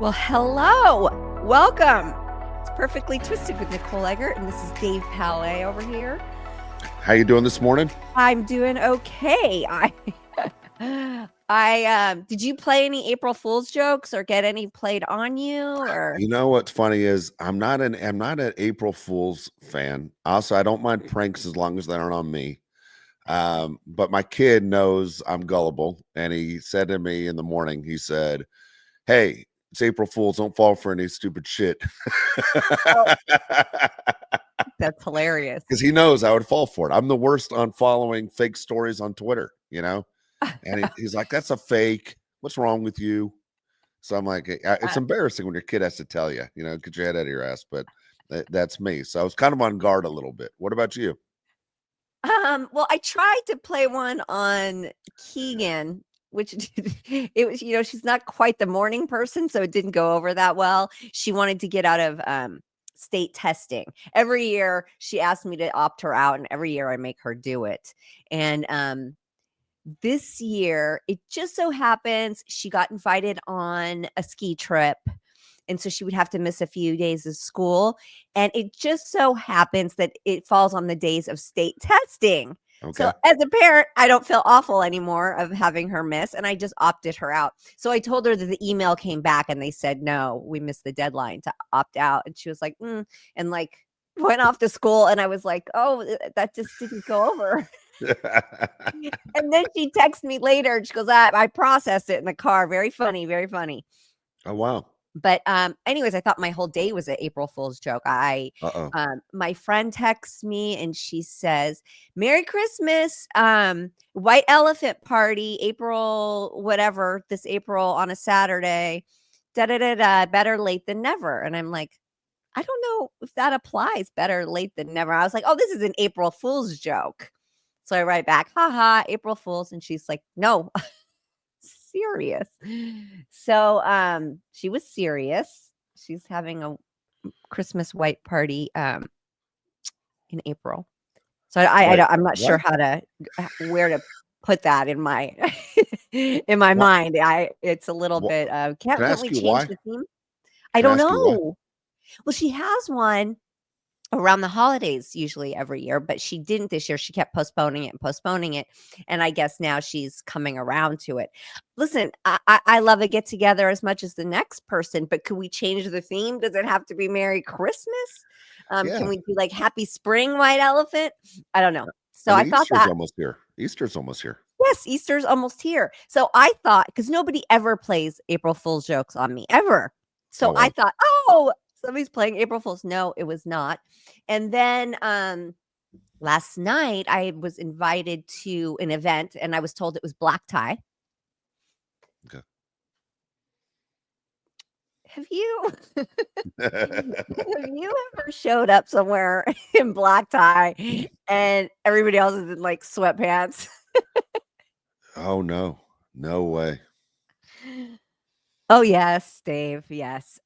Well, hello. Welcome. It's Perfectly Twisted with Nicole Eggert, and this is Dave Palais over here. How you doing this morning? I'm doing okay. Did you play any April Fool's jokes or get any played on you or You know what's funny is I'm not an April Fool's fan. Also, I don't mind pranks as long as they aren't on me. But my kid knows I'm gullible, and he said to me in the morning, he said, "Hey, it's April Fool's. Don't fall for any stupid shit." Oh, that's hilarious. Because he knows I would fall for it. I'm the worst on following fake stories on Twitter, And he's like, "That's a fake. What's wrong with you?" So I'm like, it's embarrassing when your kid has to tell you, get your head out of your ass. But that's me. So I was kind of on guard a little bit. What about you? Well, I tried to play one on Keegan, which it was, she's not quite the morning person, so it didn't go over that well. She wanted to get out of state testing. Every year she asked me to opt her out, and every year I make her do it. And this year, it just so happens she got invited on a ski trip. And so she would have to miss a few days of school. And it just so happens that it falls on the days of state testing. Okay. So as a parent, I don't feel awful anymore of having her miss. And I just opted her out. So I told her that the email came back and they said, no, we missed the deadline to opt out. And she was like, and like went off to school. And I was like, oh, that just didn't go over. And then she texts me later and she goes, I processed it in the car. Very funny, very funny. Oh, wow. But anyways, I thought my whole day was an April Fool's joke. My friend texts me and she says, "Merry Christmas, white elephant party, April, whatever, this April on a Saturday. Da da da da, better late than never." And I'm like, I don't know if that applies. Better late than never. I was like, oh, this is an April Fool's joke. So I write back, haha, April Fool's. And she's like, no, serious. So she was serious. She's having a Christmas white party in April. So I'm not sure where to put that in my in my mind. It's a little bit can't we change the theme? I don't know. Well, she has one around the holidays usually every year, but she didn't this year. She kept postponing it. And I guess now she's coming around to it. Listen, I love a get together as much as the next person, but could we change the theme? Does it have to be Merry Christmas? Can we do like Happy Spring, White Elephant? I don't know. So I thought Easter's almost here. Easter's almost here. Yes, Easter's almost here. So I thought, because nobody ever plays April Fool's jokes on me, ever. So I thought, somebody's playing April Fool's. No, it was not. And then last night I was invited to an event and I was told it was black tie. Okay. Have you ever showed up somewhere in black tie and everybody else is in like sweatpants? Oh no. No way. Oh yes, Dave. Yes.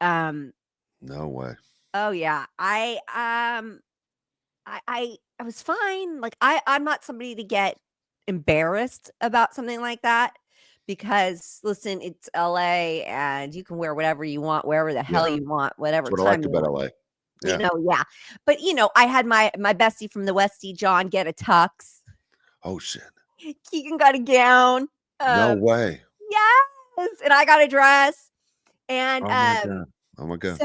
No way. Oh yeah. I was fine. Like I'm not somebody to get embarrassed about something like that because listen, it's LA and you can wear whatever you want, wherever the hell you want, whatever That's what time I liked you about want. LA. Yeah. Yeah. But I had my bestie from the Westie, John, get a tux. Oh shit. Keegan got a gown. No way. Yes. And I got a dress. And oh my God.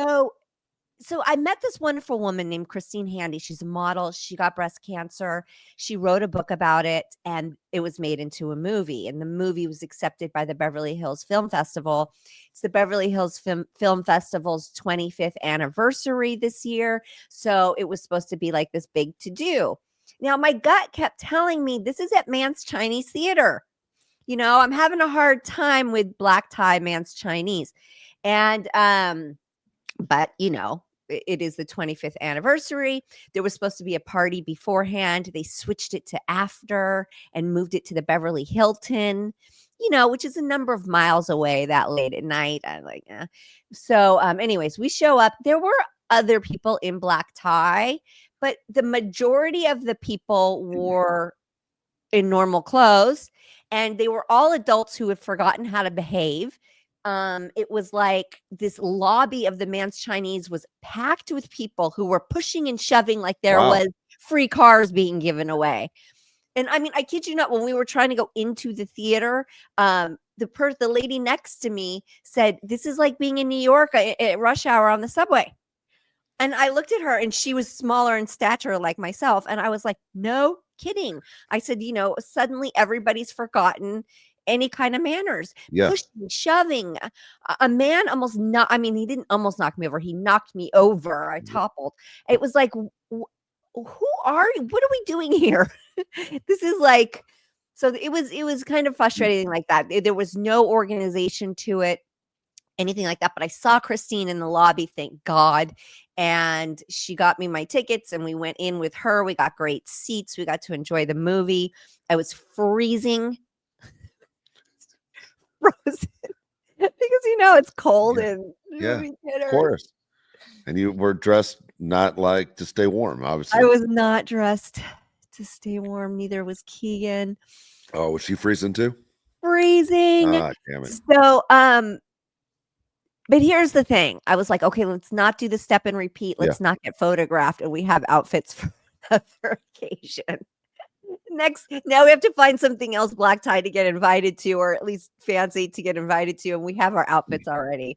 So I met this wonderful woman named Christine Handy. She's a model. She got breast cancer. She wrote a book about it and it was made into a movie. And the movie was accepted by the Beverly Hills Film Festival. It's the Beverly Hills Film Festival's 25th anniversary this year. So it was supposed to be like this big to-do. Now, my gut kept telling me this is at Mann's Chinese Theater. I'm having a hard time with black tie Mann's Chinese. And, but it is the 25th anniversary. There was supposed to be a party beforehand. They switched it to after and moved it to the Beverly Hilton, which is a number of miles away that late at night. I'm like, eh. So anyways, we show up. There were other people in black tie, but the majority of the people wore in normal clothes and they were all adults who had forgotten how to behave. It was like this lobby of the Man's Chinese was packed with people who were pushing and shoving like there was free cars being given away. And I mean, I kid you not, when we were trying to go into the theater, the lady next to me said, "This is like being in New York at rush hour on the subway." And I looked at her and she was smaller in stature like myself. And I was like, no kidding. I said, suddenly everybody's forgotten any kind of manners. Yeah. Pushing, shoving. A man almost not, I mean, he didn't almost knock me over. He knocked me over. I toppled. It was like, who are you? What are we doing here? This is like, so it was kind of frustrating like that. There was no organization to it, anything like that. But I saw Christine in the lobby, thank God. And she got me my tickets and we went in with her. We got great seats. We got to enjoy the movie. I was freezing. Frozen. Because it's cold in movie theater. Of course. And you were dressed not like to stay warm, obviously. I was not dressed to stay warm. Neither was Keegan. Oh, was she freezing too? Freezing. Ah, damn it. So, but here's the thing. I was like, okay, let's not do the step and repeat. Let's not get photographed. And we have outfits for another occasion. Now we have to find something else black tie to get invited to, or at least fancy to get invited to. And we have our outfits already.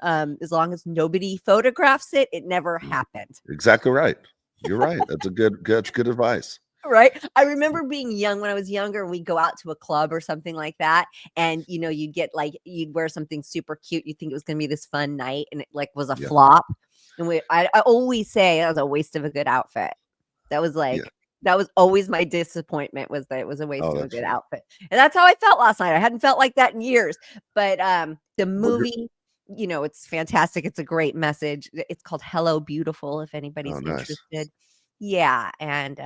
As long as nobody photographs it, it never happened. Exactly right. You're right. That's good advice. Right. I remember being young when I was younger, we'd go out to a club or something like that. And, you'd wear something super cute. You think it was going to be this fun night. And it was a flop. And I always say that was a waste of a good outfit. That was that was always my disappointment, was that it was a waste of a good outfit. And that's how I felt last night. I hadn't felt like that in years. But the movie, it's fantastic. It's a great message. It's called Hello Beautiful, if anybody's interested. Yeah. And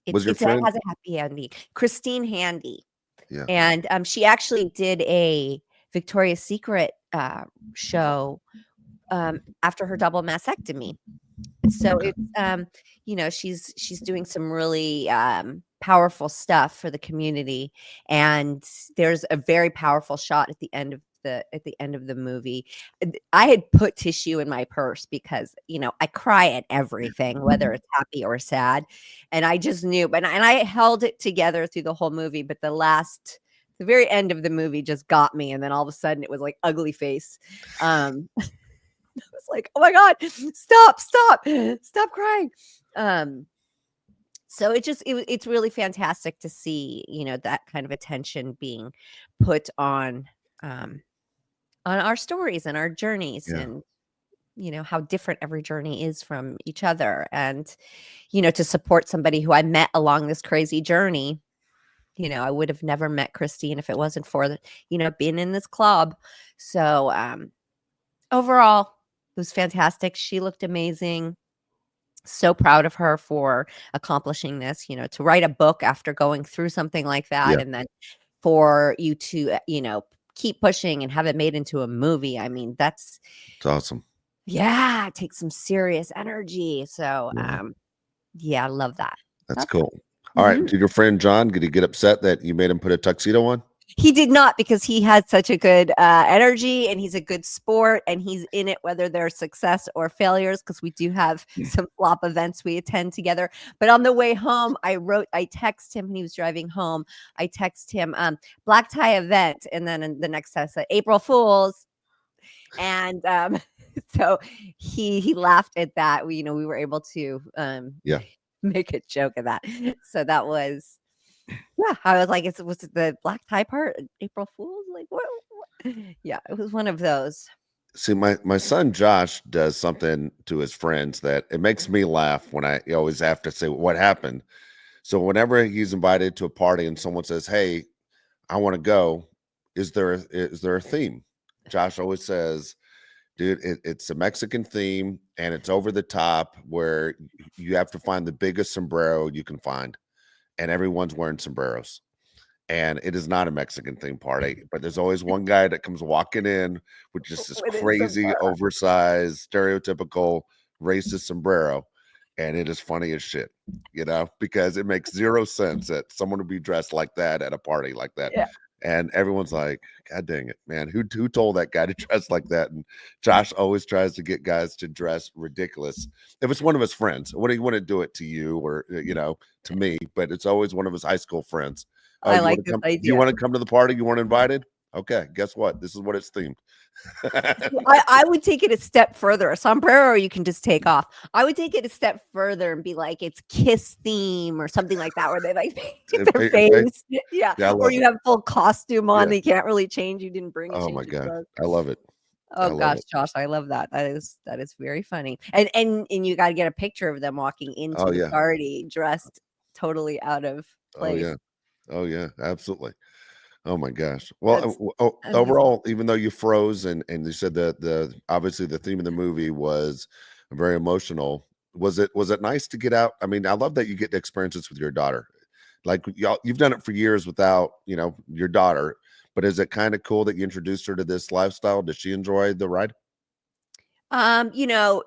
it has a happy ending. Christine Handy. Yeah. And she actually did a Victoria's Secret show after her double mastectomy. So it's she's doing some really powerful stuff for the community. And there's a very powerful shot at the end of the movie. I had put tissue in my purse because I cry at everything, whether it's happy or sad, and I just knew. And I held it together through the whole movie, but the very end of the movie just got me, and then all of a sudden it was like ugly face. I was like, oh my God, stop crying. So it's really fantastic to see that kind of attention being put on our stories and our journeys, and how different every journey is from each other. And to support somebody who I met along this crazy journey, I would have never met Christine if it wasn't for being in this club. So overall, it was fantastic. She looked amazing. So proud of her for accomplishing this, to write a book after going through something like that. And then for you to keep pushing and have it made into a movie. I mean, it's awesome. Yeah, it takes some serious energy. So I love that. That's cool. All right. Did your friend John, did he get upset that you made him put a tuxedo on? He did not, because he has such a good energy, and he's a good sport, and he's in it whether there's success or failures, because we do have some flop events we attend together. But on the way home, I text him when he was driving home. I text him black tie event, and then in the next text said April Fools. And so he laughed at that. We were able to make a joke of that. So that was I was like, was it the black tie part? April Fool's? Like, what? Yeah, it was one of those. See, my son Josh does something to his friends that it makes me laugh when I always have to say what happened. So whenever he's invited to a party and someone says, "Hey, I want to go," is there a theme? Josh always says, "Dude, it's a Mexican theme, and it's over the top, where you have to find the biggest sombrero you can find, and everyone's wearing sombreros. And it is not a Mexican theme party, but there's always one guy that comes walking in with just this crazy, oversized, stereotypical racist sombrero. And it is funny as shit, because it makes zero sense that someone would be dressed like that at a party like that. Yeah. And everyone's like, God dang it, man. Who told that guy to dress like that? And Josh always tries to get guys to dress ridiculous. If it's one of his friends, what do you want to do it to you or to me? But it's always one of his high school friends. Oh, I you want like to this come? Do you idea. want to come to the party? You weren't invited? Okay, guess what? This is what it's themed. I would take it a step further. A sombrero you can just take off. I would take it a step further and be like, it's Kiss theme or something like that, where they like paint their face. Yeah. Yeah, I Or love you it. have full costume on. Yeah. They can't really change. You didn't bring a Oh my change of God. clothes. I love it. I Oh love gosh, it. Josh, I love that. That is very funny. And you got to get a picture of them walking into Oh the yeah. party dressed totally out of Oh place. yeah. Oh yeah. Absolutely. Oh my gosh. That's Well, amazing. overall, even though you froze and you said that the obviously the theme of the movie was very emotional, was it nice to get out? I mean, I love that you get to experience this with your daughter. Like you've done it for years without, your daughter, but is it kind of cool that you introduced her to this lifestyle? Does she enjoy the ride? You know,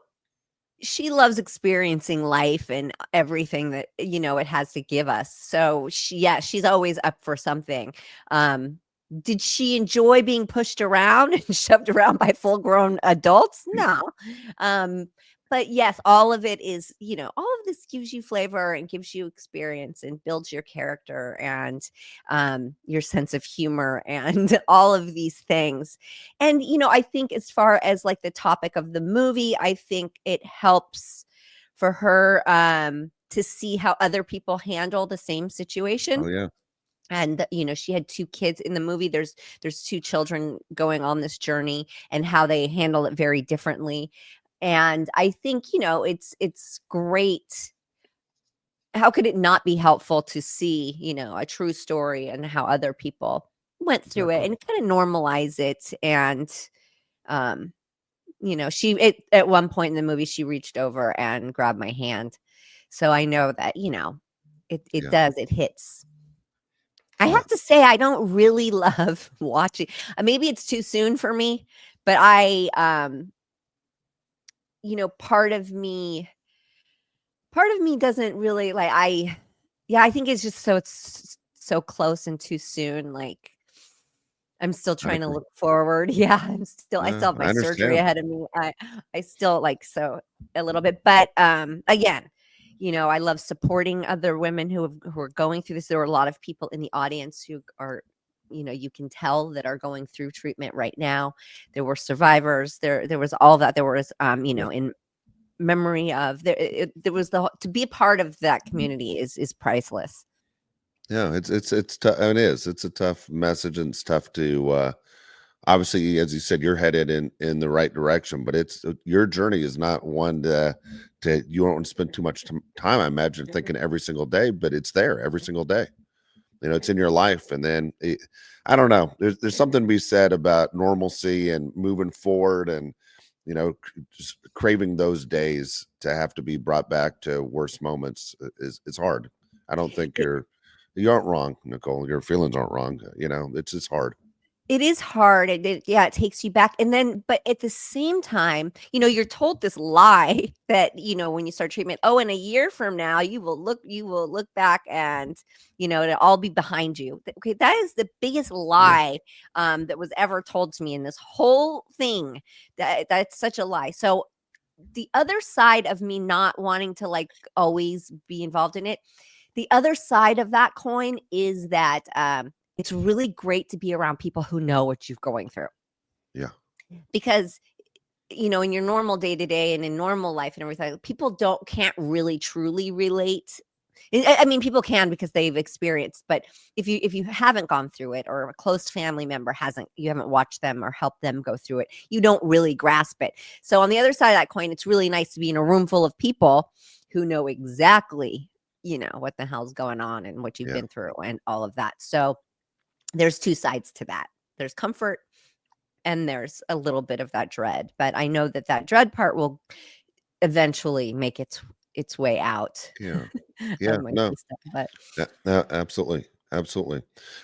she loves experiencing life and everything that it has to give us. So she's always up for something. Did she enjoy being pushed around and shoved around by full grown adults? No. um but yes, all of it is, all of this gives you flavor and gives you experience and builds your character and your sense of humor and all of these things. And, I think as far as like the topic of the movie, I think it helps for her to see how other people handle the same situation. Oh yeah. And she had two kids in the movie. There's two children going on this journey and how they handle it very differently. And I think, it's great. How could it not be helpful to see, a true story and how other people went through it Exactly. and kind of normalize it. And um at one point in the movie, she reached over and grabbed my hand. So I know that, Yeah. it hits. I Yeah. have to say I don't really love watching. Maybe it's too soon for me, but part of me doesn't really like I think it's just it's so close and too soon. Like I'm still I trying to agree. look forward. Yeah, I Yeah, still have I my surgery understand. ahead of me. I still like so a little bit, but again, I love supporting other women who are going through this. There are a lot of people in the audience who are, you can tell that are going through treatment right now. There were survivors. There was all that. There was Yeah. in memory of there was to be a part of that community is priceless. Yeah, it's tough. It is. It's a tough message, and it's tough to obviously, as you said, you're headed in the right direction, but it's your journey is not one to you don't want to spend too much time. I imagine thinking every single day, but it's there every single day. It's in your life, and then I don't know. There's something to be said about normalcy and moving forward, and just craving those days to have to be brought back to worse moments is hard. I don't think you aren't wrong, Nicole. Your feelings aren't wrong. It's just hard. It is hard. Yeah, it takes you back. And then, but at the same time, you're told this lie that, when you start treatment, oh, in a year from now, you will look back and, it'll all be behind you. Okay. That is the biggest Yeah, lie that was ever told to me in this whole thing. That's such a lie. So the other side of me not wanting to like always be involved in it, the other side of that coin is that it's really great to be around people who know what you're going through yeah, because in your normal day to day and in normal life and everything, people can't really truly relate. I mean, people can because they've experienced, but if you haven't gone through it or a close family member hasn't, you haven't watched them or helped them go through it, you don't really grasp it. So on the other side of that coin, it's really nice to be in a room full of people who know exactly, what the hell's going on and what you've yeah, been through and all of that. So there's two sides to that. There's comfort and there's a little bit of that dread, but I know that dread part will eventually make its way out yeah, yeah. of my No, system. But yeah, no, absolutely, absolutely.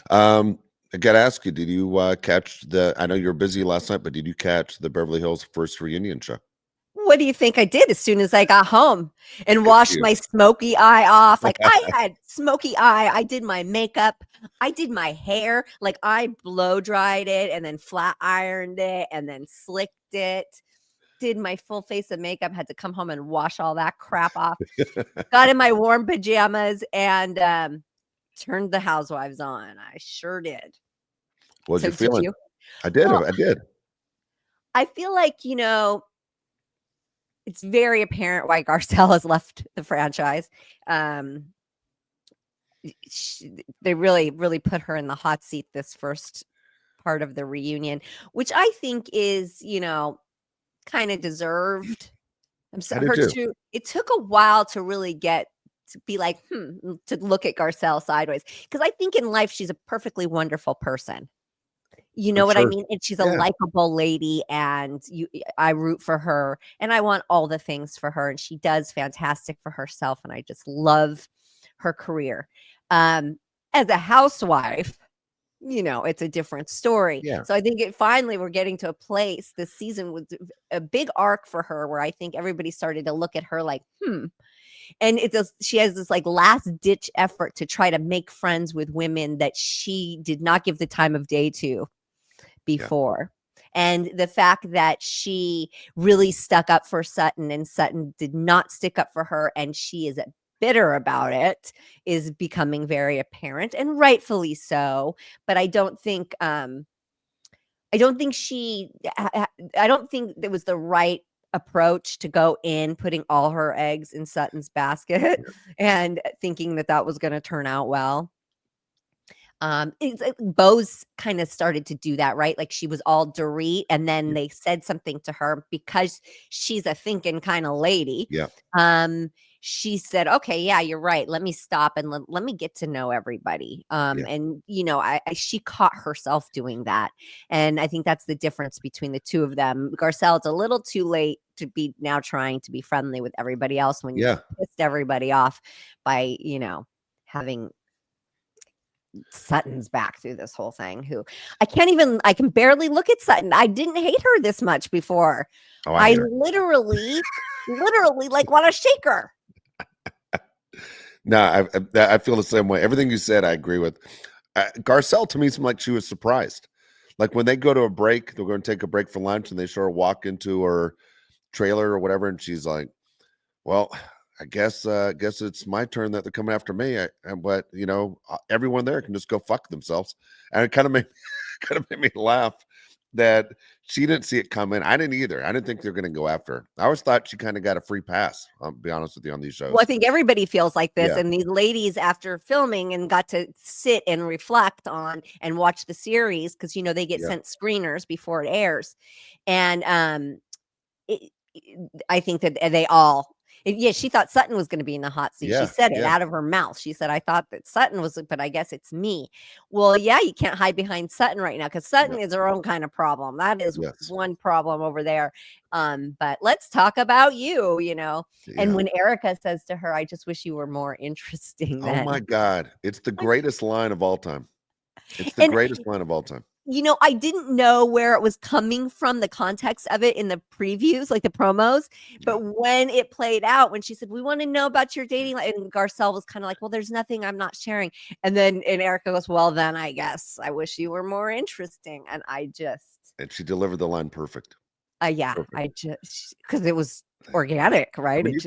Um, I got to ask you, did you catch the? I know you were busy last night, but did you catch the Beverly Hills first reunion show? What do you think I did as soon as I got home and Good for washed you. my smoky eye off? Like I had smoky eye. I did my makeup. I did my hair. Like I blow dried it and then flat ironed it and then slicked it. Did my full face of makeup. Had to come home and wash all that crap off. Got in my warm pajamas and turned the Housewives on. I sure did. What was So you did feeling? you? I did. Well, I did. I feel like, it's very apparent why Garcelle has left the franchise. Um, they really, really put her in the hot seat this first part of the reunion, which I think is, kind of deserved. I did too. It took a while to really get to be like, to look at Garcelle sideways. Because I think in life, she's a perfectly wonderful person. You I'm know what I sure. mean? And she's a Yeah. likable lady, and I root for her, and I want all the things for her, and she does fantastic for herself, and I just love her career. As a housewife, it's a different story. Yeah. So I think finally we're getting to a place this season with a big arc for her where I think everybody started to look at her like, and she has this like last ditch effort to try to make friends with women that she did not give the time of day to before. And the fact that she really stuck up for Sutton and Sutton did not stick up for her, and she is bitter about it, is becoming very apparent, and rightfully so. But I don't think she I don't think it was the right approach to go in putting all her eggs in Sutton's basket and thinking that was going to turn out well. Bose kind of started to do that, right? Like she was all dorit, and then they said something to her because she's a thinking kind of lady. Yeah. She said, "Okay, yeah, you're right. Let me stop and let me get to know everybody." And she caught herself doing that, and I think that's the difference between the two of them. Garcelle's a little too late to be now trying to be friendly with everybody else when you pissed everybody off by having Sutton's back through this whole thing. Who I can barely look at Sutton. I didn't hate her this much before. Oh, I literally like want to shake her. No, I feel the same way. Everything you said, I agree with. Garcelle to me seemed like she was surprised. Like when they go to a break, they're going to take a break for lunch, and they sort of walk into her trailer or whatever, and she's like, "Well, I guess it's my turn that they're coming after me." But everyone there can just go fuck themselves, and it kind of made me laugh that she didn't see it coming. I didn't either. I didn't think they're going to go after her. I always thought she kind of got a free pass. I'll be honest with you on these shows. Well, I think everybody feels like this, Yeah. and these ladies, after filming and got to sit and reflect on and watch the series, because they get sent screeners before it airs, and I think that they all. She thought Sutton was going to be in the hot seat. She said it out of her mouth. She said, "I thought that Sutton was, but I guess it's me." Well, yeah, you can't hide behind Sutton right now because Sutton is her own kind of problem. That is one problem over there. But let's talk about you, And when Erica says to her, "I just wish you were more interesting," Oh my God. It's the greatest line of all time. It's the greatest line of all time. I didn't know where it was coming from, the context of it in the previews, like the promos. But when it played out, when she said, "We want to know about your dating life," and Garcelle was kind of like, "Well, there's nothing I'm not sharing." And Erica goes, "Well, then I guess I wish you were more interesting." And and she delivered the line perfect. Perfect. I just, because it was organic, right? I mean,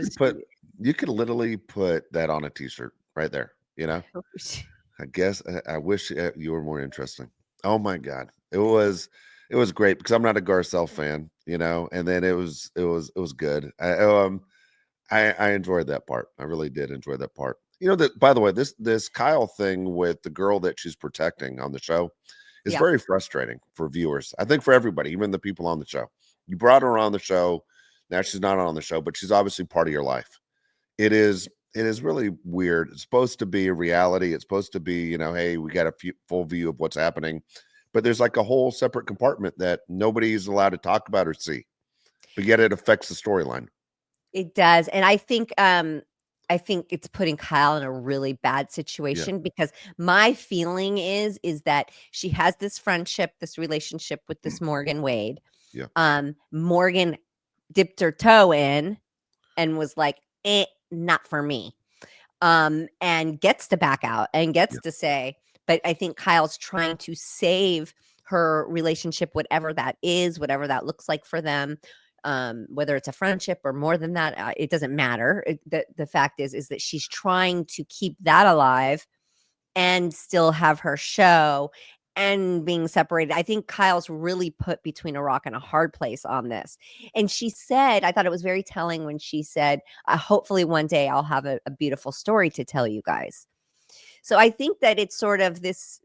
you could literally put that on a t-shirt right there, I guess I wish you were more interesting. Oh my God. It was great because I'm not a Garcelle fan, and then it was good. I enjoyed that part. I really did enjoy that part. That, by the way, this Kyle thing with the girl that she's protecting on the show is very frustrating for viewers. I think for everybody, even the people on the show. You brought her on the show. Now she's not on the show, but she's obviously part of your life. It is really weird. It's supposed to be a reality. It's supposed to be, hey, we got a full view of what's happening. But there's like a whole separate compartment that nobody's allowed to talk about or see. But yet it affects the storyline. It does. And I think it's putting Kyle in a really bad situation because my feeling is that she has this friendship, this relationship with this Morgan Wade. Yeah. Morgan dipped her toe in and was like, not for me. And gets to back out and gets to say, but I think Kyle's trying to save her relationship, whatever that is, whatever that looks like for them. Whether it's a friendship or more than that, it doesn't matter. The fact is that she's trying to keep that alive and still have her show and being separated. I think Kyle's really put between a rock and a hard place on this. And she said, I thought it was very telling when she said, hopefully one day I'll have a beautiful story to tell you guys. So I think that it's sort of this,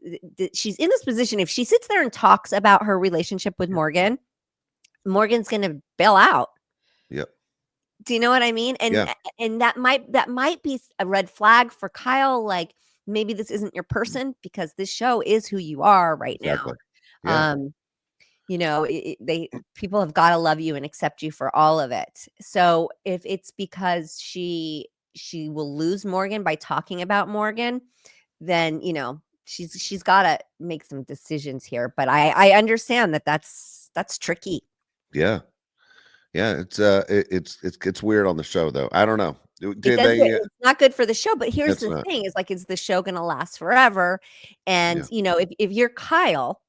she's in this position. If she sits there and talks about her relationship with Morgan, Morgan's going to bail out. Yep. Do you know what I mean? And that might be a red flag for Kyle. Like, maybe this isn't your person, because this show is who you are right now. Yeah. People have got to love you and accept you for all of it. So if it's because she will lose Morgan by talking about Morgan, then she's got to make some decisions here. But I understand that's tricky. Yeah. It's weird on the show though. I don't know. It's not good for the show, but here's the thing, is the show going to last forever? And if you're Kyle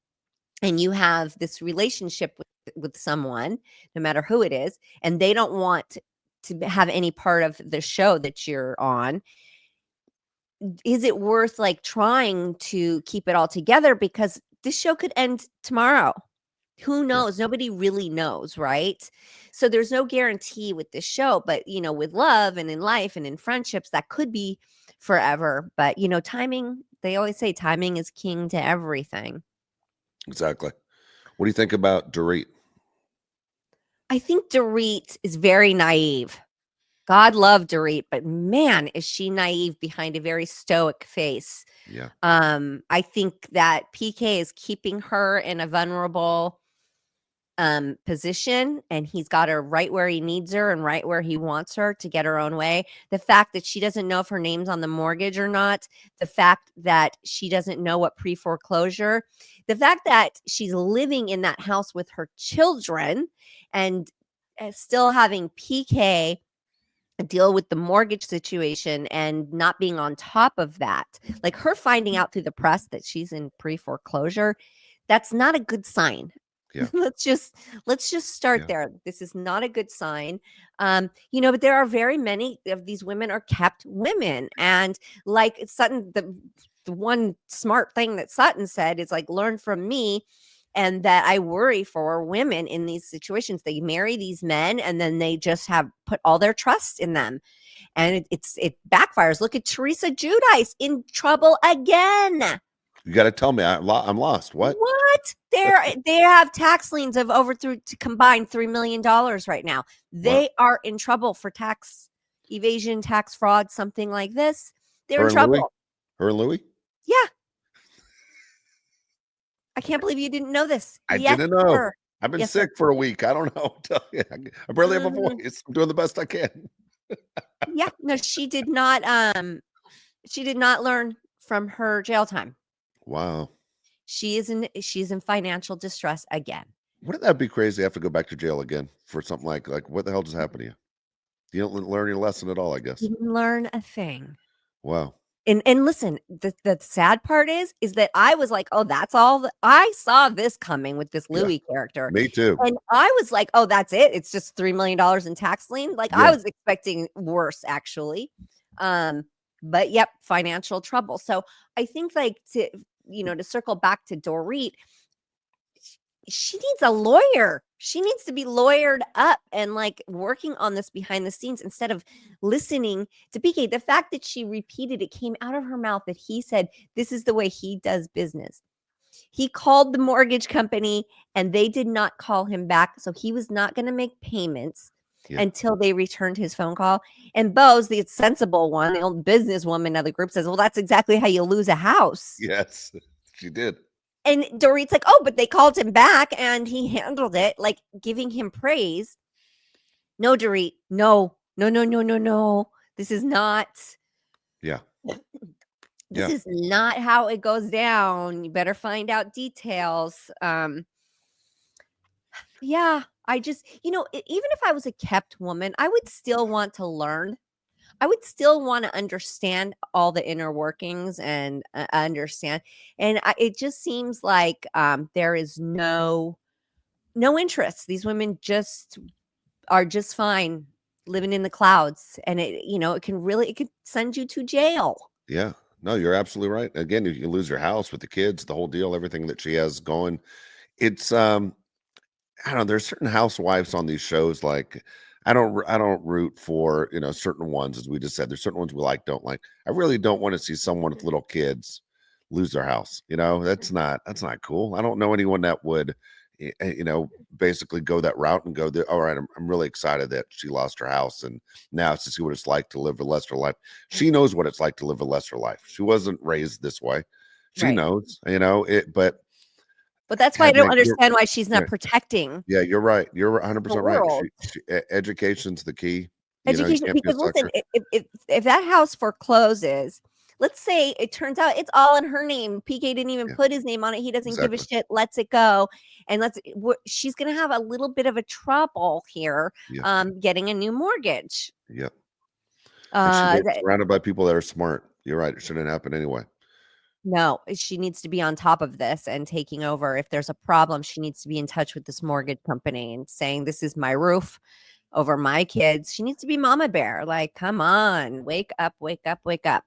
and you have this relationship with someone, no matter who it is, and they don't want to have any part of the show that you're on, is it worth like trying to keep it all together? Because this show could end tomorrow. Who knows? Nobody really knows, right? So there's no guarantee with this show, but with love and in life and in friendships, that could be forever. But timing, they always say timing is king to everything. Exactly. What do you think about Dorit? I think Dorit is very naive. God love Dorit, but man, is she naive behind a very stoic face. Yeah. I think that PK is keeping her in a vulnerable position, and he's got her right where he needs her and right where he wants her to get her own way. The fact that she doesn't know if her name's on the mortgage or not, the fact that she doesn't know what pre-foreclosure, the fact that she's living in that house with her children and still having PK deal with the mortgage situation and not being on top of that, like her finding out through the press that she's in pre-foreclosure, that's not a good sign. Yeah. let's just start there. This is not a good sign. But there are very many of these women are kept women, and like Sutton, the one smart thing that Sutton said is like, learn from me. And that I worry for women in these situations. They marry these men and then they just have put all their trust in them. And it backfires. Look at Teresa Giudice, in trouble again. You got to tell me. I'm lost. What? They have tax liens of over to combined $3 million right now. They are in trouble for tax evasion, tax fraud, something like this. They're in trouble. Her and Louis? Yeah. I can't believe you didn't know this. I didn't know. I've been sick for a week. I don't know. I barely have a voice. I'm doing the best I can. Yeah. No, she did not learn from her jail time. Wow. She's in financial distress again. Wouldn't that be crazy? I have to go back to jail again for something like what the hell just happened to you? You don't learn your lesson at all, I guess. You didn't learn a thing. Wow. And listen, the sad part is that I was like, oh, that's all. I saw this coming with this Louis character. Me too. And I was like, oh, that's it. It's just $3 million in tax lien. Like I was expecting worse, actually. But yep, financial trouble. So I think to circle back to Dorit, she needs a lawyer. She needs to be lawyered up and like working on this behind the scenes instead of listening to PK. The fact that she repeated, it came out of her mouth that he said, this is the way he does business. He called the mortgage company and they did not call him back. So he was not going to make payments until they returned his phone call. And Bose, the sensible one, the old businesswoman of the group, says, well, that's exactly how you lose a house. Yes, she did. And Dorit's like, oh, but they called him back and he handled it, like giving him praise. No, Dorit, no. This is not. Yeah. This is not how it goes down. You better find out details. Yeah, I just, even if I was a kept woman, I would still want to learn. I would still want to understand all the inner workings and understand. And it just seems like there is no interest. These women just are just fine living in the clouds, and it could send you to jail. Yeah. No, you're absolutely right. Again, you lose your house with the kids, the whole deal, everything that she has going. It's I don't know, there's certain housewives on these shows, like, I don't root for, certain ones, as we just said. There's certain ones we like, don't like. I really don't wanna see someone with little kids lose their house, that's not cool. I don't know anyone that would, basically go that route and go, "Alright, I'm really excited that she lost her house, and now it's to see what it's like to live a lesser life." She knows what it's like to live a lesser life. She wasn't raised this way. She Right. knows, but But that's why I God don't dang, you're understand why she's yeah. not protecting Yeah, you're right. You're the 100% right. world. Education's the key. You Education, can't be a because listen, sucker. if that house forecloses, let's say it turns out it's all in her name. PK didn't even Yeah, put his name on it. He doesn't give a exactly. shit. Lets it go, and she's gonna have a little bit of a trouble here, Yeah, getting a new mortgage. yeah. And she's Uh, surrounded by people that are smart. You're right. It shouldn't happen anyway. No, she needs to be on top of this and taking over. If there's a problem, she needs to be in touch with this mortgage company and saying, "This is my roof over my kids." She needs to be mama bear. Like, come on, wake up, wake up, wake up.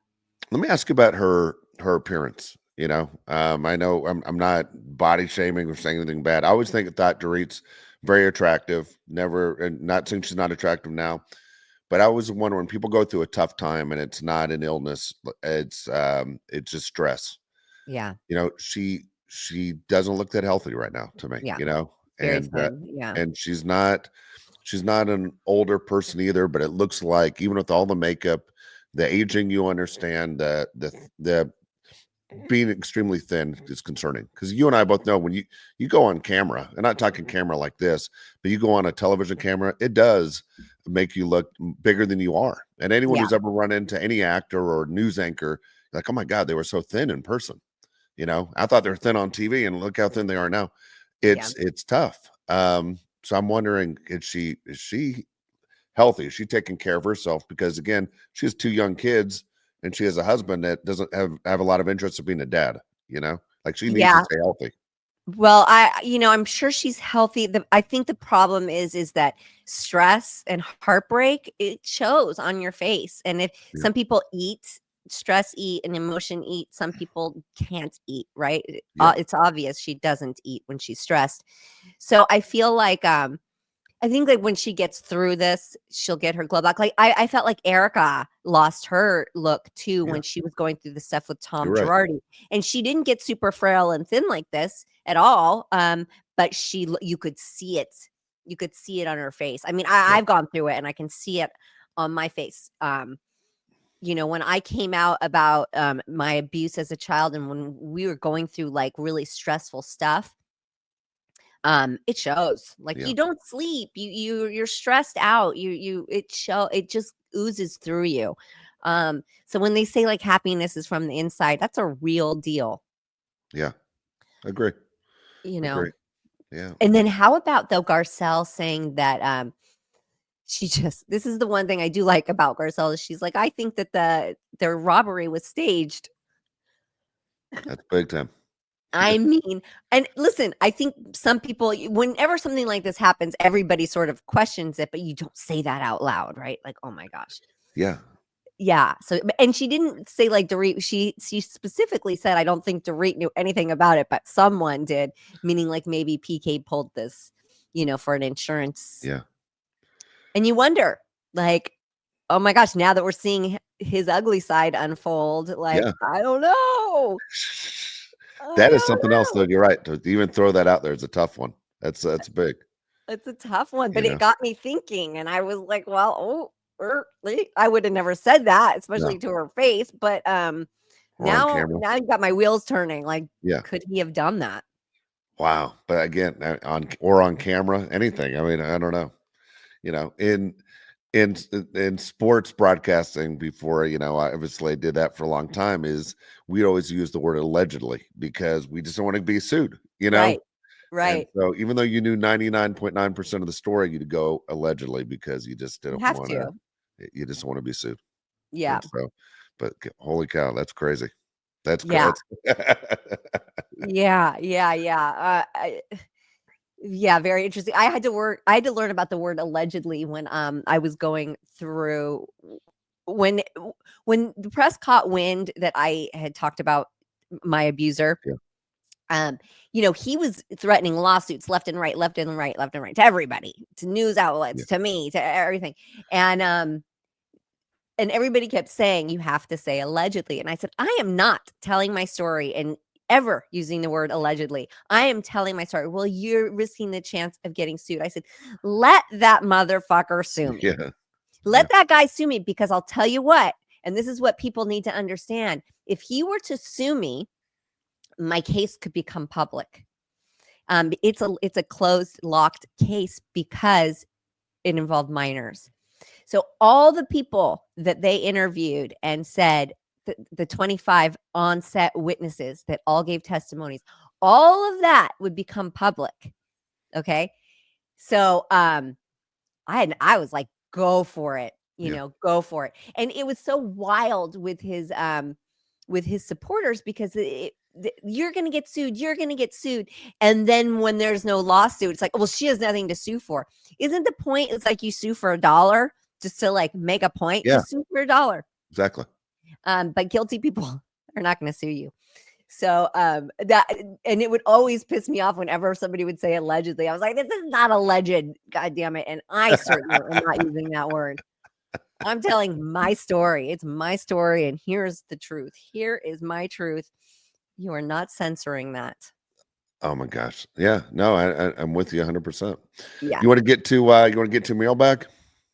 Let me ask you about her appearance. I know I'm not body shaming or saying anything bad. I always thought Dorit's very attractive. Never, and not saying she's not attractive now, but I always wonder when people go through a tough time and it's not an illness, it's just stress. Yeah, She doesn't look that healthy right now to me, yeah, very and thin. Yeah, she's not an older person either, but it looks like even with all the makeup, the aging, you understand the being extremely thin is concerning because you and I both know when you go on camera, and not talking camera like this, but you go on a television camera, it does make you look bigger than you are. And anyone yeah, who's ever run into any actor or news anchor, like, oh my God, they were so thin in person. I thought they were thin on TV, and look how thin they are now. yeah. It's tough. So I'm wondering, is she healthy? Is she taking care of herself? Because again, she has two young kids, and she has a husband that doesn't have a lot of interest in being a dad. Like she needs to Yeah. stay healthy. Well, I'm sure she's healthy. I think the problem is that stress and heartbreak, it shows on your face. And if Yeah, some people eat, stress eat, and emotion eat, some people can't eat, right? yeah, It's obvious she doesn't eat when she's stressed. So I feel like I think that when she gets through this, she'll get her glow back. Like I felt like Erica lost her look too yeah. when she was going through the stuff with Tom You're right. Girardi, and she didn't get super frail and thin like this at all. But you could see it. You could see it on her face. I mean, Yeah, I've gone through it, and I can see it on my face. When I came out about my abuse as a child, and when we were going through like really stressful stuff, it shows. Like, yeah, you don't sleep, you're stressed out, it just oozes through you. So when they say like happiness is from the inside, that's a real deal, yeah. Agree. you know. Agree. Yeah, And then how about though Garcelle saying that she just this is the one thing I do like about Garcelle, is she's like, I think that their robbery was staged. that's big time. I mean, and listen, I think some people, whenever something like this happens, everybody sort of questions it, but you don't say that out loud, right? Like, oh my gosh. Yeah, Yeah. So, and she didn't say like Dorit, she specifically said, I don't think Dorit knew anything about it, but someone did, meaning like maybe PK pulled this, for an insurance. yeah, And you wonder, like, oh my gosh, now that we're seeing his ugly side unfold, like, yeah. I don't know. I That is don't something else, though. know. You're right. To even throw that out there is a tough one. That's big. It's a tough one, You but it know. got me thinking, and I was like, "Well, I would have never said that, No, especially to her face." But or on now camera. you got my wheels turning. Like, Yeah. could he have done that? Wow. But again, on camera, anything. I mean, I don't know. You know, in in in sports broadcasting before, I obviously did that for a long time, is we always use the word allegedly because we just don't want to be sued. Right, And Right. so even though you knew 99.9% of the story, you'd go allegedly because you just You didn't have wanna to. you just wanna be sued. Yeah. And so but holy cow, that's crazy. That's Yeah. that's Yeah. Yeah. Yeah. Yeah, very interesting. I had to learn about the word allegedly when I was going through when when the press caught wind that I had talked about my abuser. Yeah, Um, he was threatening lawsuits left and right, left and right, left and right to everybody, to news yeah, outlets, to me, to everything. And everybody kept saying, "You have to say allegedly." And I said, "I am not telling my story and ever using the word allegedly. I am telling my story." "Well, you're risking the chance of getting sued." I said, "Let that motherfucker sue me. yeah, yeah, Let that guy sue me, because I'll tell you what, and this is what people need to understand. If he were to sue me, my case could become public. It's a closed, locked case because it involved minors. So all the people that they interviewed and said, the 25 on-set witnesses that all gave testimonies, all of that would become public, okay? So, I was like, "Go for it," yeah, "Go for it." And it was so wild with his supporters because "You're gonna get sued, you're gonna get sued." And then when there's no lawsuit, it's like, "Well, she has nothing to sue for." Isn't the point, it's like you sue for $1 just to, like, make a point? yeah, Just sue for $1. exactly. But guilty people are not gonna sue you. So, that and it would always piss me off whenever somebody would say allegedly. I was like, "This is not alleged, god damn it." And I certainly am not using that word. I'm telling my story. It's my story, and here's the truth. Here is my truth. You are not censoring that. Oh my gosh. Yeah, no, I'm with you 100%. Yeah. You wanna get to mailbag?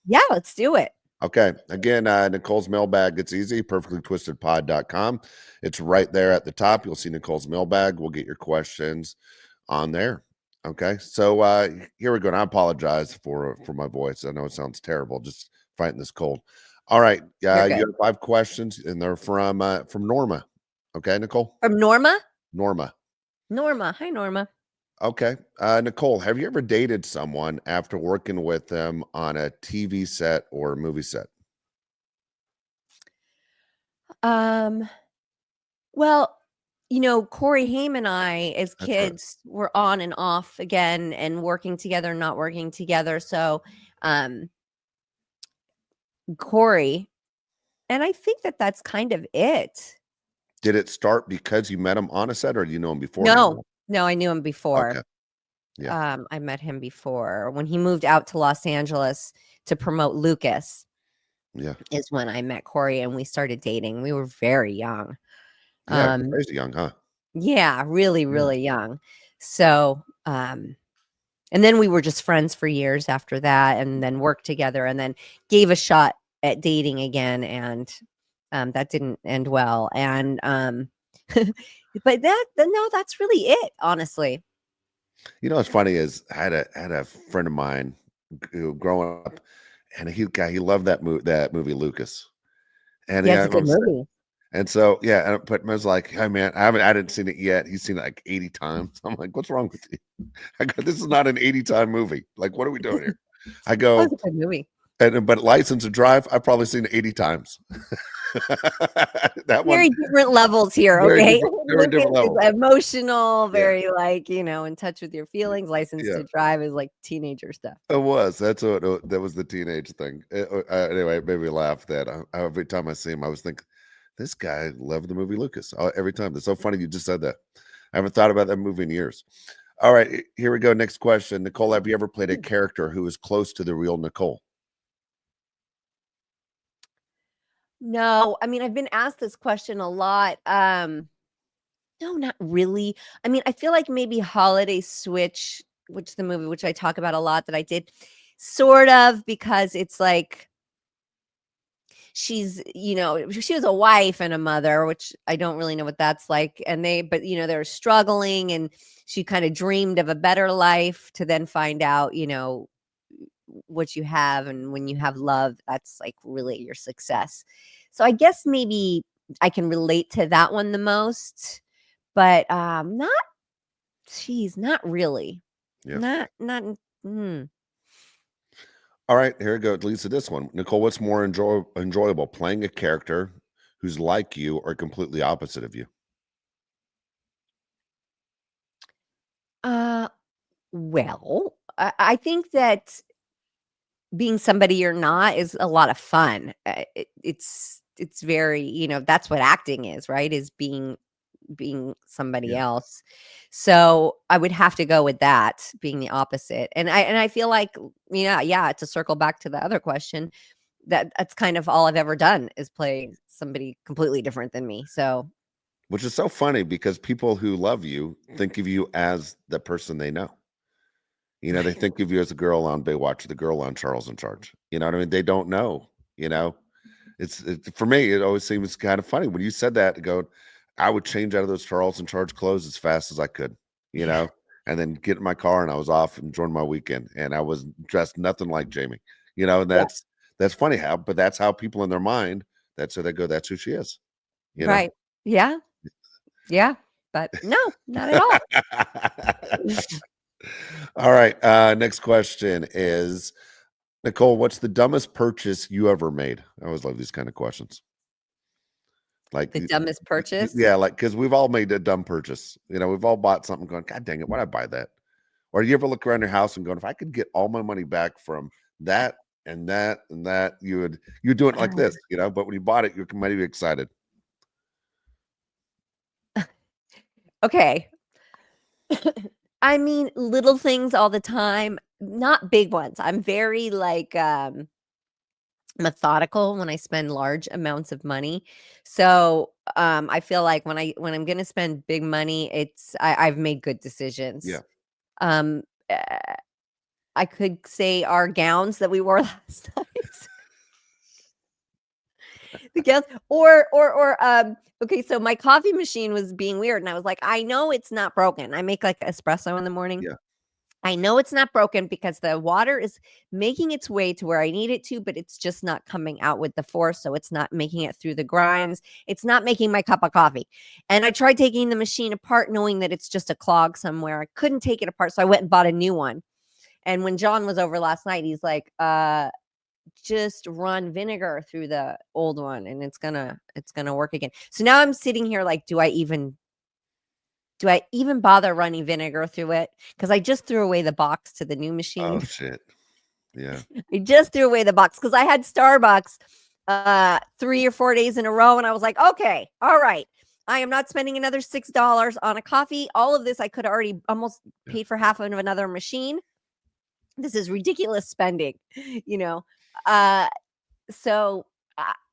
Yeah, let's do it. Okay. Again, Nicole's mailbag. It's easy. Perfectlytwistedpod.com. It's right there at the top. You'll see Nicole's mailbag. We'll get your questions on there. Okay. So here we go. And I apologize for my voice. I know it sounds terrible. Just fighting this cold. All right. You're You good. have 5 questions, and they're from Norma. Okay, Nicole. From Norma? Norma. Norma. Hi, Norma. Okay. Nicole, have you ever dated someone after working with them on a TV set or a movie set? Um, well, Corey Haim and I, as That's right. kids, were on and off again and working together, not working together. So, um, Corey, and I think that that's kind of it. Did it start because you met him on a set, or do you know him beforehand? No, no, I knew him before. Okay. Yeah. I met him before when he moved out to Los Angeles to promote Lucas. Yeah. Is when I met Corey and we started dating. We were very young. Yeah. Um, Crazy young, huh? yeah, really, Yeah. really young. So, and then we were just friends for years after that, and then worked together, and then gave a shot at dating again, and that didn't end well. And but no, that's really it, honestly. You know what's funny is I had a friend of mine growing up, and he loved that movie Lucas. And Yeah, it's yeah, a good movie. and so yeah, but I was like, "Hey man, I didn't seen it yet." He's seen it like 80 times. I'm like, "What's wrong with you?" I go, "This is not an 80-time movie. Like, what are we doing here?" I Oh, it's go, a good movie. but License to Drive, I've probably seen it 80 times. That one, Very different levels here, okay? very Lucas different is levels. emotional, Yeah, very, like, in touch with your feelings. License yeah. to Drive is, like, teenager stuff. It was. That's what that was the teenage thing. Anyway, it made me laugh that every time I see him, I was thinking, this guy loved the movie Lucas. Every time. It's so funny you just said that. I haven't thought about that movie in years. All right, here we go. Next question. Nicole, have you ever played a Hmm. character who is close to the real Nicole? No, I mean, I've been asked this question a lot. No, not really. I mean, I feel like maybe Holiday Switch, which the movie, which I talk about a lot, that I did, sort of, because it's like she was a wife and a mother, which I don't really know what that's like. And but they were struggling, and she kind of dreamed of a better life to then find out, what you have. And when you have love, that's like really your success. So I guess maybe I can relate to that one the most, but not Geez, not really. Yeah. Not mm. All right, here we go. It leads to this one. Nicole, what's more enjoyable, playing a character who's like you or completely opposite of you? Uh, well, I think that being somebody you're not is a lot of fun. It's very, that's what acting is, right? Is being somebody Yeah. else. So I would have to go with that, being the opposite. And I feel like, yeah, to circle back to the other question, that's kind of all I've ever done is play somebody completely different than me. So Which is so funny because people who love you think of you as the person they know. They right. think of you as the girl on Baywatch, the girl on Charles in Charge. You know what I mean? They don't know, you know? For me, it always seems kind of funny when you said that. I would change out of those Charles in Charge clothes as fast as I could, you Yeah. know, and then get in my car and I was off enjoying my weekend, and I was dressed nothing like Jamie, and Yeah. that's funny but that's how people in their mind. That's how they go. That's who she is, you know. Right. Yeah. Yeah. But no, not at all. All right. Next question is, Nicole, what's the dumbest purchase you ever made? I always love these kind of questions. Like, The dumbest purchase? yeah, like, because we've all made a dumb purchase. We've all bought something going, God dang it, why'd I buy that? Or you ever look around your house and going, if I could get all my money back from that and that and that, you do it like Uh, this, but when you bought it, you might be excited. okay. I mean, little things all the time, not big ones. I'm very, like, methodical when I spend large amounts of money. So, I feel like when I'm gonna spend big money, I've made good Yeah. decisions. Um, I could say our gowns that we wore last night. The gowns okay, so my coffee machine was being weird, and I was like, "I know it's not broken." I make, like, espresso in the morning. Yeah. I know it's not broken because the water is making its way to where I need it to, but it's just not coming out with the force, so it's not making it through the grinds. It's not making my cup of coffee. And I tried taking the machine apart knowing that it's just a clog somewhere. I couldn't take it apart, so I went and bought a new one. And when John was over last night, he's like, just run vinegar through the old one and it's gonna work again." So now I'm sitting here like, do I even bother running vinegar through it? Because I just threw away the box to the new Oh machine. shit. Yeah. I just threw away the box because I had Starbucks 3 or 4 days in a row, and I was like, okay, all right. I am not spending another $6 on a coffee. All of this I could already almost Yeah. paid for half of another machine. This is ridiculous spending, you know. Uh so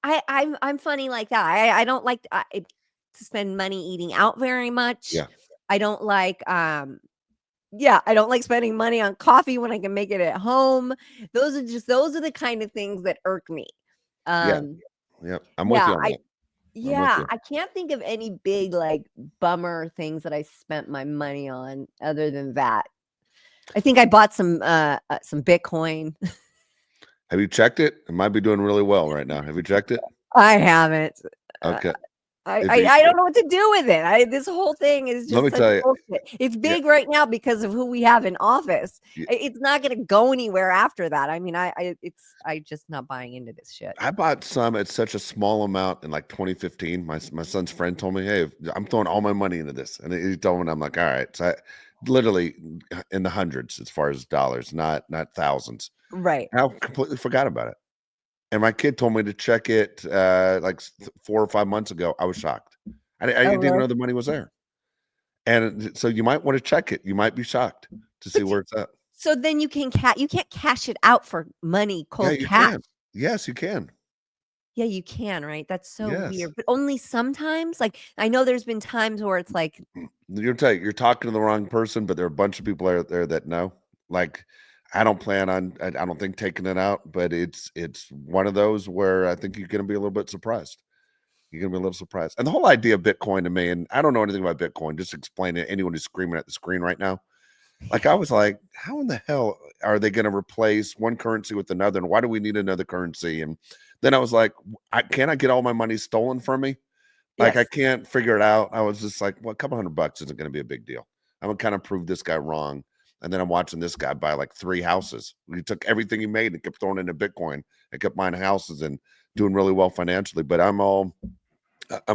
I'm funny like that. I don't like to spend money eating out very much. Yeah. I don't like yeah, I don't like spending money on coffee when I can make it at home. Those are the kind of things that irk me. Yeah. Um Yeah. I'm with yeah, you on that. I'm with yeah, you. I can't think of any big like bummer things that I spent my money on other than that. I think I bought some Bitcoin. Have you checked it? It might be doing really well right now. Have you checked it? I haven't. Uh, Okay. I If I you I don't know what to do with it. This whole thing is Let just me such tell you. bullshit. It's Yeah. big right now because of who we have in office. It's not gonna go anywhere after that. I mean, I just not buying into this shit. I bought some at such a small amount in like 2015. My son's friend told me, "Hey, I'm throwing all my money into this," and he told me, and I'm like, "All right." So literally in the hundreds as far as dollars, not thousands. Right. And I completely forgot about it. And my kid told me to check it 4 or 5 months ago. I was shocked. I Oh, didn't even really? know the money was there. And so you might want to check it. You might be shocked to see But where it's at. so then you can't cash it out for money, Yeah, cold you cash. can. Yes, you can. Yeah, you can, right? That's so Yes. weird. But only sometimes? Like, I know there's been times where it's like, You're talking to the wrong person, but there are a bunch of people out there that know. Like, I don't plan on. I don't think taking it out, but it's one of those where I think you're going to be a little bit surprised. You're going to be a little surprised. And the whole idea of Bitcoin to me, and I don't know anything about Bitcoin. Just explain it. Anyone who's screaming at the screen right now, like I was like, how in the hell are they going to replace one currency with another? And why do we need another currency? And then I was like, can I get all my money stolen from me? Like, I yes. can't figure it out. I was just like, well, a couple $100 isn't gonna be a big deal. I'm gonna kind of prove this guy wrong. And then I'm watching this guy buy like 3 houses. He took everything he made and kept throwing it into Bitcoin and kept buying houses and doing really well financially. But I'm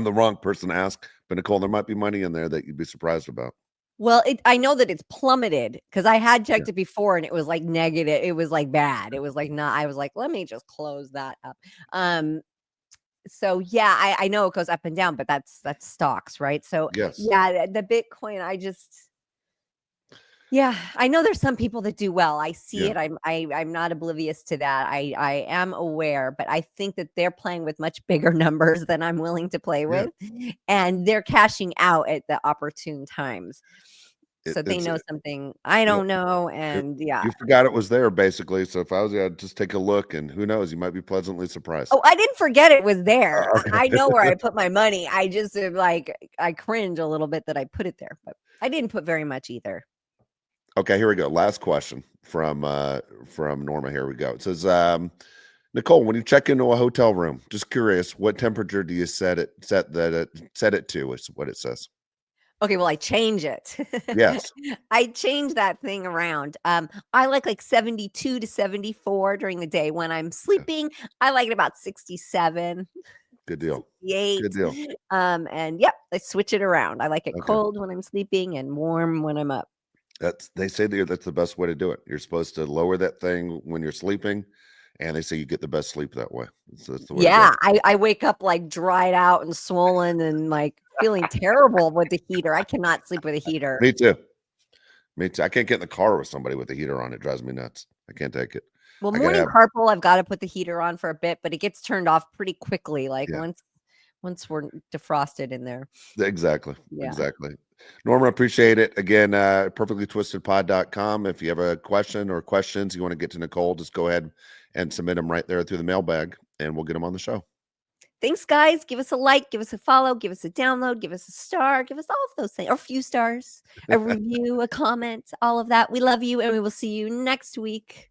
the wrong person to ask. But Nicole, there might be money in there that you'd be surprised about. Well, I know that it's plummeted because I had checked it before and it was like negative. It was like bad. It was like not. I was like, let me just close that up. So yeah, I know it goes up and down, but that's stocks, right? So Yes. yeah, the Bitcoin, yeah, I know there's some people that do well. I see it. I'm not oblivious to that. I am aware, but I think that they're playing with much bigger numbers than I'm willing to play with, and they're cashing out at the opportune times. So they know something I don't know, and you forgot it was there basically. So if I was, I'd just take a look, and who knows, you might be pleasantly surprised. Oh, I didn't forget it was there. Okay. I know where I put my money. I just like I cringe a little bit that I put it there, but I didn't put very much either. Okay, here we go. Last question from Norma. Here we go. It says, Nicole, when you check into a hotel room, just curious, what temperature do you set it to? Is what it says. Okay, well, I change it. Yes. I change that thing around. I like 72 to 74 during the day. When I'm sleeping, I like it about 67. Good deal. 68. Good deal. And yep, I switch it around. I like it cold when I'm sleeping and warm when I'm up. They say that's the best way to do it. You're supposed to lower that thing when you're sleeping, and they say you get the best sleep that way. So that's the way to go. I wake up like dried out and swollen and like feeling terrible with the heater. I cannot sleep with a heater. Me too. Me too. I can't get in the car with somebody with a heater on. It drives me nuts. I can't take it. Well, morning carpool, I've got to put the heater on for a bit, but it gets turned off pretty quickly. Like once we're defrosted in there. Exactly. Yeah. Exactly. Norma, appreciate it. Again, perfectlytwistedpod.com. If you have a question or questions you want to get to Nicole, just go ahead and submit them right there through the mailbag, and we'll get them on the show. Thanks, guys. Give us a like, give us a follow, give us a download, give us a star, give us all of those things, or a few stars, a review, a comment, all of that. We love you, and we will see you next week.